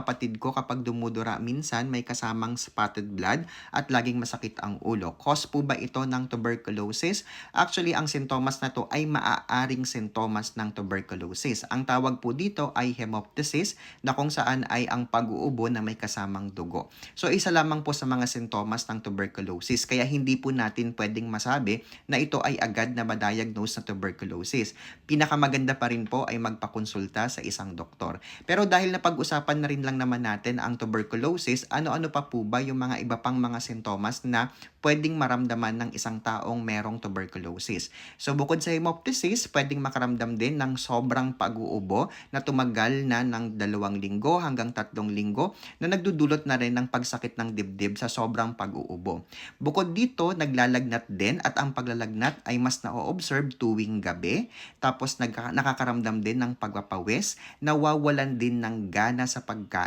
kapatid ko kapag dumudura minsan may kasamang spotted blood at laging masakit ang ulo. Cause po ba ito ng tuberculosis? Actually, ang sintomas na to ay maaaring sintomas ng tuberculosis. Ang tawag po dito ay hemoptysis na kung saan ay ang pag-uubo na may kasamang dugo. So isa lamang po sa mga sintomas ng tuberculosis kaya hindi po natin pwedeng masabi na ito ay agad na ma-diagnose na tuberculosis. Pinakamaganda pa rin po ay magpakonsulta sa isang doktor. Pero dahil napag-usapan na rin lang naman natin ang tuberculosis, ano-ano pa po ba yung mga iba pang mga sintomas na pwedeng maramdaman ng isang taong merong tuberculosis? So bukod sa hemoptysis, pwedeng makaramdam din ng sobrang pag-uubo na tumagal na ng 2 linggo hanggang 3 linggo na nagdudulot na rin ng pagsakit ng dibdib sa sobrang pag-uubo. Bukod dito, naglalagnat din at ang paglalagnat ay mas na-observe tuwing gabi. Tapos nakakaramdam din ng pagpapawis, nawawalan din ng gana sa pagkain